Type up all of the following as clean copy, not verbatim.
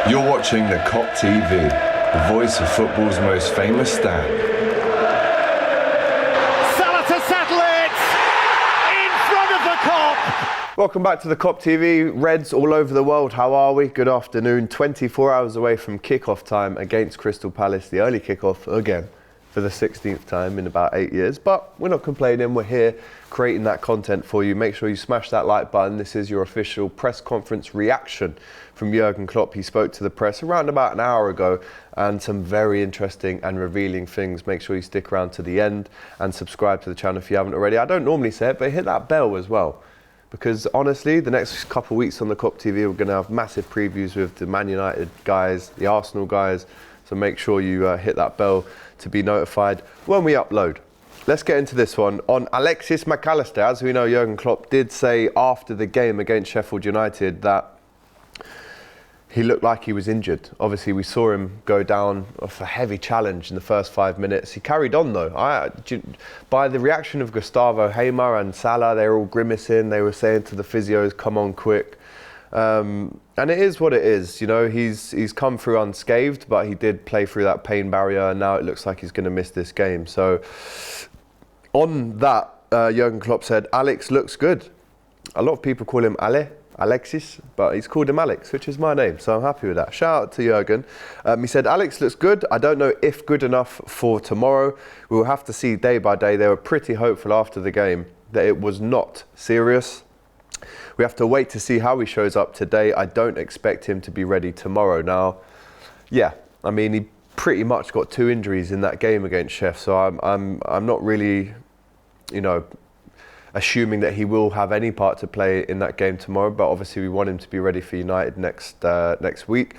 You're watching the Kop TV, the voice of football's most famous stand. Salah to settle it in front of the Kop. Welcome back to the Kop TV. Reds all over the world, how are we? Good afternoon. 24 hours away from kick-off time against Crystal Palace. The early kick-off again for the 16th time in about 8 years. But we're not complaining. We're here creating that content for you. Make sure you smash that like button. This is your official press conference reaction from Jurgen Klopp. He spoke to the press around about an hour ago, and some very interesting and revealing things. Make sure you stick around to the end and subscribe to the channel if you haven't already. I don't normally say it, but hit that bell as well. Because honestly, the next couple of weeks on the Kop TV, we're going to have massive previews with the Man United guys, the Arsenal guys. So make sure you hit that bell to be notified when we upload. Let's get into this one. On Alexis Mac Allister, as we know, Jurgen Klopp did say after the game against Sheffield United that he looked like he was injured. Obviously, we saw him go down off a heavy challenge in the first 5 minutes. He carried on though. By the reaction of Gustavo Hamer and Salah, they were all grimacing. They were saying to the physios, come on quick. And it is what it is. You know, he's come through unscathed, but he did play through that pain barrier, and now it looks like he's going to miss this game. So on that, Jurgen Klopp said, Alex looks good. A lot of people call him Alexis, but he's called him Alex, which is my name, so I'm happy with that. Shout out to Jurgen. He said, Alex looks good. I don't know if good enough for tomorrow. We'll have to see day by day. They were pretty hopeful after the game that it was not serious. We have to wait to see how he shows up today. I don't expect him to be ready tomorrow. Now, yeah, I mean, he pretty much got 2 injuries in that game against Chef, so I'm not really, you know, assuming that he will have any part to play in that game tomorrow, but obviously we want him to be ready for United next week.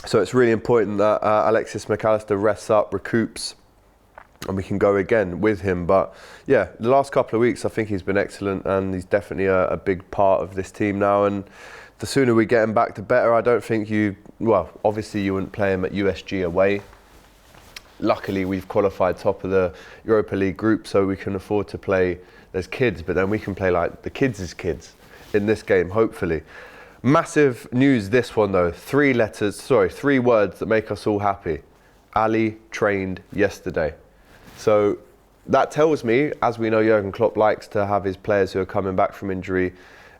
So it's really important that Alexis Mac Allister rests up, recoups, and we can go again with him. But yeah, the last couple of weeks I think he's been excellent, and he's definitely a big part of this team now, and the sooner we get him back the better. I don't think well, obviously you wouldn't play him at USG away. Luckily, we've qualified top of the Europa League group, so we can afford to play. There's kids, but then we can play like the kids' kids in this game, hopefully. Massive news, this one though. 3 words that make us all happy. Ali trained yesterday. So that tells me, as we know, Jurgen Klopp likes to have his players who are coming back from injury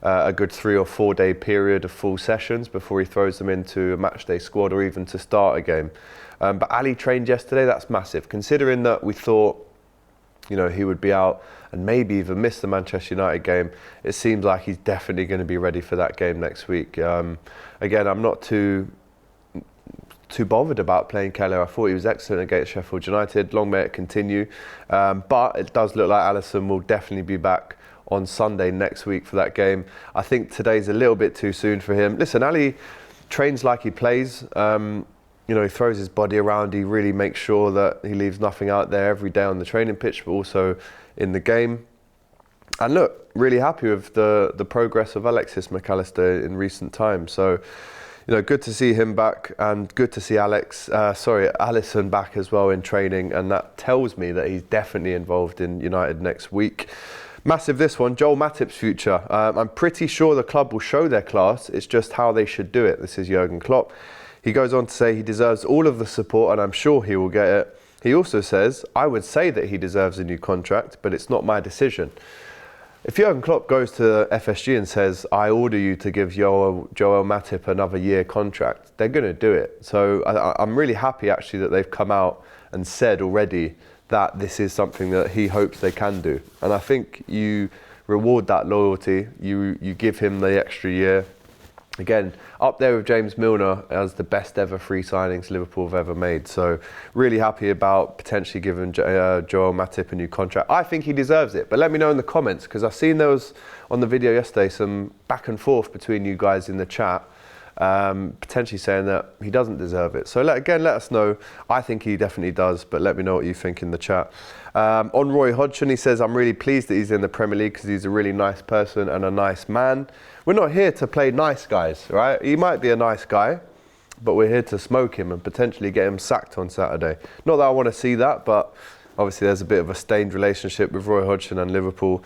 a good 3 or 4 day period of full sessions before he throws them into a match day squad or even to start a game. But Ali trained yesterday. That's massive, considering that we thought, you know, he would be out and maybe even miss the Manchester United game. It seems like he's definitely going to be ready for that game next week. Again, I'm not too bothered about playing Keller. I thought he was excellent against Sheffield United. Long may it continue. But it does look like Alisson will definitely be back on Sunday next week for that game. I think today's a little bit too soon for him. Listen, Ali trains like he plays. You know, he throws his body around. He really makes sure that he leaves nothing out there every day on the training pitch, but also in the game. And look, really happy with the progress of Alexis Mac Allister in recent times. So, you know, good to see him back, and good to see Alisson back as well in training. And that tells me that he's definitely involved in United next week. Massive this one, Joel Matip's future. I'm pretty sure the club will show their class. It's just how they should do it. This is Jurgen Klopp. He goes on to say he deserves all of the support, and I'm sure he will get it. He also says, I would say that he deserves a new contract, but it's not my decision. If Jurgen Klopp goes to FSG and says, I order you to give Joel Matip another year contract, they're going to do it. So I'm really happy actually that they've come out and said already that this is something that he hopes they can do. And I think you reward that loyalty, you give him the extra year. Again, up there with James Milner as the best ever free signings Liverpool have ever made. So really happy about potentially giving Joel Matip a new contract. I think he deserves it, but let me know in the comments, because I've seen there was, on the video yesterday, some back and forth between you guys in the chat, potentially saying that he doesn't deserve it. So again, let us know. I think he definitely does, but let me know what you think in the chat. On Roy Hodgson, he says, I'm really pleased that he's in the Premier League because he's a really nice person and a nice man. We're not here to play nice guys, right? He might be a nice guy, but we're here to smoke him and potentially get him sacked on Saturday. Not that I want to see that, but obviously there's a bit of a stained relationship with Roy Hodgson and Liverpool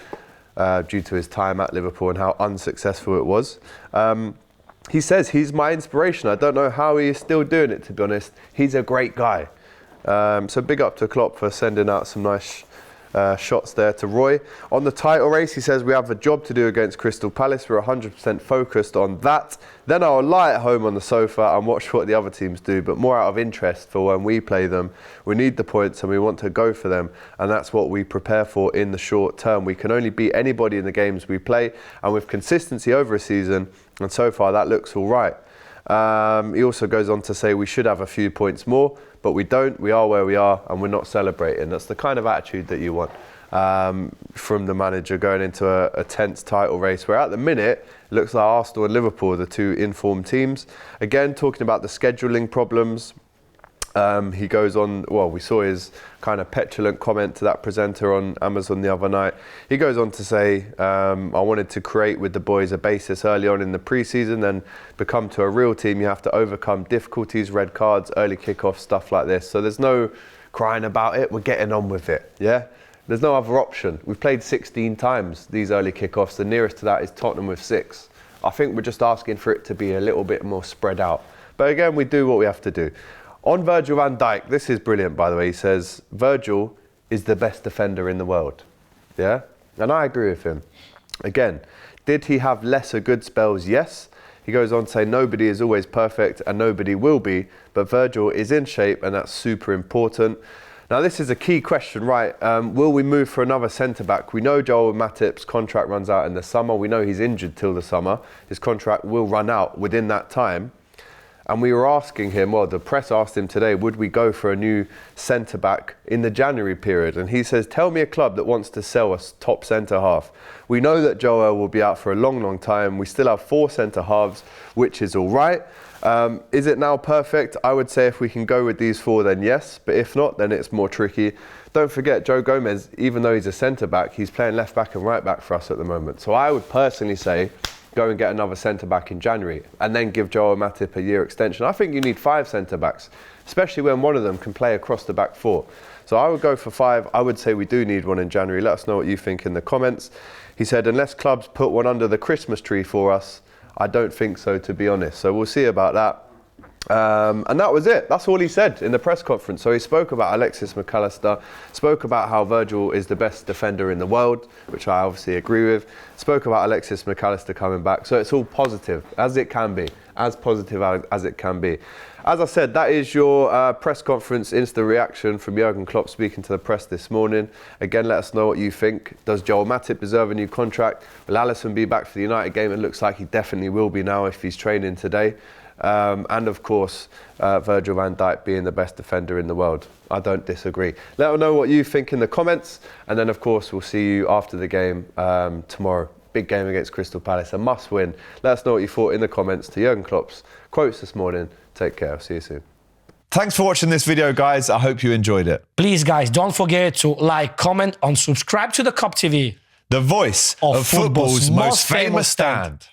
due to his time at Liverpool and how unsuccessful it was. he says he's my inspiration. I don't know how he is still doing it, to be honest. He's a great guy. So big up to Klopp for sending out some nice shots there to Roy. On the title race, he says we have a job to do against Crystal Palace. We're 100% focused on that. Then I'll lie at home on the sofa and watch what the other teams do, but more out of interest for when we play them. We need the points and we want to go for them, and that's what we prepare for in the short term. We can only beat anybody in the games we play, and with consistency over a season, and so far that looks all right. He also goes on to say we should have a few points more, but we don't. We are where we are, and we're not celebrating. That's the kind of attitude that you want from the manager going into a tense title race, where at the minute it looks like Arsenal and Liverpool are the two informed teams. Again, talking about the scheduling problems. He goes on, well, we saw his kind of petulant comment to that presenter on Amazon the other night. He goes on to say, I wanted to create with the boys a basis early on in the pre-season, then become to a real team. You have to overcome difficulties, red cards, early kickoffs, stuff like this. So there's no crying about it. We're getting on with it, yeah? There's no other option. We've played 16 times these early kickoffs. The nearest to that is Tottenham with 6. I think we're just asking for it to be a little bit more spread out. But again, we do what we have to do. On Virgil van Dijk, this is brilliant, by the way. He says, Virgil is the best defender in the world. Yeah? And I agree with him. Again, did he have lesser good spells? Yes. He goes on to say, nobody is always perfect and nobody will be, but Virgil is in shape and that's super important. Now, this is a key question, right? Will we move for another centre-back? We know Joel Matip's contract runs out in the summer. We know he's injured till the summer. His contract will run out within that time. And we were asking him, well, the press asked him today, would we go for a new centre-back in the January period? And he says, tell me a club that wants to sell a top centre-half. We know that Joel will be out for a long, long time. We still have 4 centre-halves, which is all right. Is it now perfect? I would say if we can go with these 4, then yes. But if not, then it's more tricky. Don't forget, Joe Gomez, even though he's a centre-back, he's playing left-back and right-back for us at the moment. So I would personally say, go and get another centre-back in January and then give Joel Matip a year extension. I think you need 5 centre-backs, especially when one of them can play across the back 4. So I would go for 5. I would say we do need one in January. Let us know what you think in the comments. He said, unless clubs put one under the Christmas tree for us, I don't think so, to be honest. So we'll see about that. And that was it. That's all he said in the press conference. So he spoke about Alexis McAllister, spoke about how Virgil is the best defender in the world, which I obviously agree with, spoke about Alexis McAllister coming back. So it's all positive, as it can be, as positive as it can be. As I said, that is your press conference Insta reaction from Jurgen Klopp speaking to the press this morning. Again, let us know what you think. Does Joel Matip deserve a new contract? Will Alisson be back for the United game? It looks like he definitely will be now if he's training today. And of course, Virgil van Dijk being the best defender in the world. I don't disagree. Let us know what you think in the comments. And then, of course, we'll see you after the game tomorrow. Big game against Crystal Palace, a must win. Let us know what you thought in the comments to Jurgen Klopp's quotes this morning. Take care. I'll see you soon. Thanks for watching this video, guys. I hope you enjoyed it. Please, guys, don't forget to like, comment, and subscribe to the Kop TV. The voice of football's most famous stand.